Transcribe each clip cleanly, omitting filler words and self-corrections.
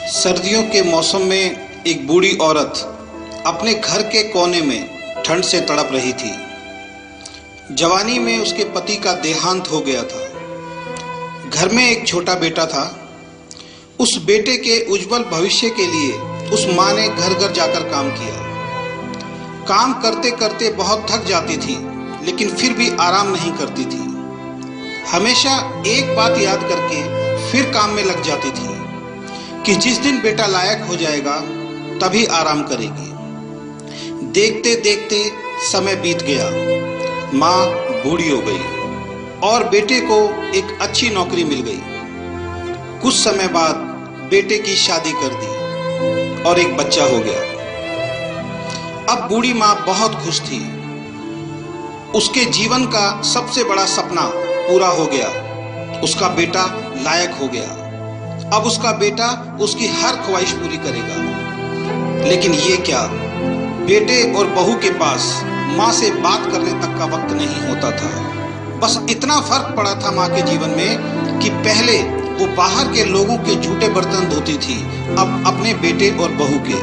सर्दियों के मौसम में एक बूढ़ी औरत अपने घर के कोने में ठंड से तड़प रही थी। जवानी में उसके पति का देहांत हो गया था। घर में एक छोटा बेटा था। उस बेटे के उज्जवल भविष्य के लिए उस माँ ने घर घर जाकर काम किया। काम करते करते बहुत थक जाती थी, लेकिन फिर भी आराम नहीं करती थी। हमेशा एक बात याद करके फिर काम में लग जाती थी कि जिस दिन बेटा लायक हो जाएगा तभी आराम करेगी। देखते देखते समय बीत गया। माँ बूढ़ी हो गई और बेटे को एक अच्छी नौकरी मिल गई। कुछ समय बाद बेटे की शादी कर दी और एक बच्चा हो गया। अब बूढ़ी माँ बहुत खुश थी। उसके जीवन का सबसे बड़ा सपना पूरा हो गया। उसका बेटा लायक हो गया। अब उसका बेटा उसकी हर ख्वाहिश पूरी करेगा। लेकिन ये क्या, बेटे और बहू के पास माँ से बात करने तक का वक्त नहीं होता था। बस इतना फर्क पड़ा था माँ के जीवन में कि पहले वो बाहर के लोगों के झूठे बर्तन धोती थी, अब अपने बेटे और बहू के।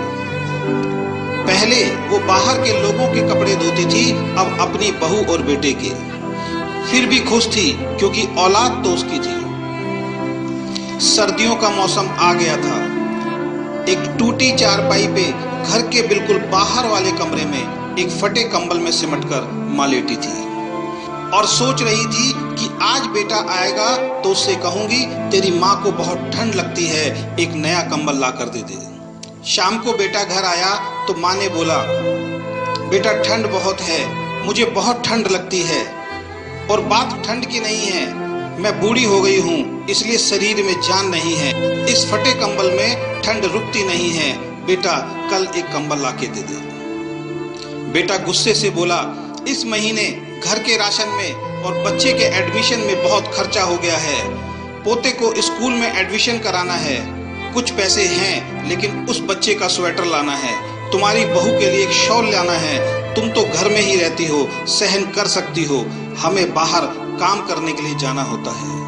पहले वो बाहर के लोगों के कपड़े धोती थी, अब अपनी बहू और बेटे के। फिर भी खुश थी क्योंकि औलाद तो उसकी थी। सर्दियों का मौसम आ गया था। एक टूटी चारपाई पे घर के बिल्कुल बाहर वाले कमरे में एक फटे कंबल में सिमटकर माँ लेटी थी और सोच रही थी कि आज बेटा आएगा तो उससे कहूंगी तेरी माँ को बहुत ठंड लगती है, एक नया कंबल ला कर दे दे। शाम को बेटा घर आया तो माँ ने बोला, बेटा ठंड बहुत है, मुझे बहुत ठंड लगती है। और बात ठंड की नहीं है, मैं बूढ़ी हो गई हूँ इसलिए शरीर में जान नहीं है। इस फटे कंबल में ठंड रुकती नहीं है। बेटा कल एक कंबल ला के दे दे। बेटा गुस्से से बोला, इस महीने घर के राशन में और बच्चे के एडमिशन में बहुत खर्चा हो गया है। पोते को स्कूल में एडमिशन कराना है। कुछ पैसे हैं लेकिन उस बच्चे का स्वेटर लाना है। तुम्हारी बहू के लिए एक शॉल लाना है। तुम तो घर में ही रहती हो, सहन कर सकती हो, हमें बाहर काम करने के लिए जाना होता है।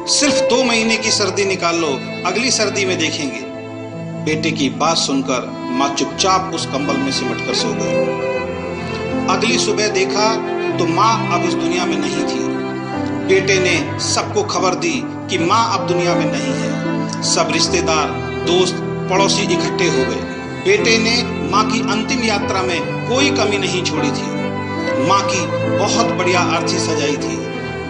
सिर्फ 2 महीने की सर्दी निकाल लो, अगली सर्दी में देखेंगे। बेटे की बात सुनकर माँ चुपचाप उस कंबल में सिमटकर सो गई। अगली सुबह देखा तो माँ अब इस दुनिया में नहीं थी। बेटे ने सबको खबर दी कि माँ अब दुनिया में नहीं है। सब रिश्तेदार, दोस्त, पड़ोसी इकट्ठे हो गए। बेटे ने माँ की अंतिम यात्रा में कोई कमी नहीं छोड़ी थी। माँ की बहुत बढ़िया अर्थी सजाई थी।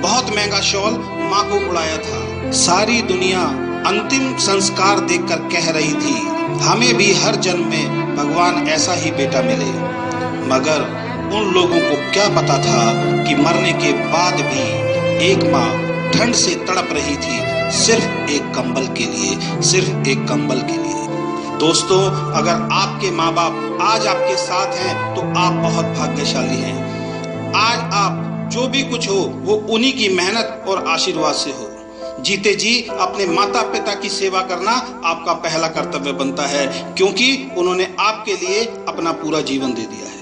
बहुत महंगा शॉल माँ को उड़ाया था। सारी दुनिया अंतिम संस्कार देखकर कह रही थी, हमें भी हर जन्म में भगवान ऐसा ही बेटा मिले। मगर उन लोगों को क्या पता था कि मरने के बाद भी एक माँ ठंड से तड़प रही थी, सिर्फ एक कंबल के लिए, सिर्फ एक कंबल के लिए। दोस्तों, अगर आपके माँ बाप आज आपके साथ हैं तो आप बहुत भाग्यशाली हैं। आज आप जो भी कुछ हो वो उन्हीं की मेहनत और आशीर्वाद से हो। जीते जी अपने माता पिता की सेवा करना आपका पहला कर्तव्य बनता है, क्योंकि उन्होंने आपके लिए अपना पूरा जीवन दे दिया है।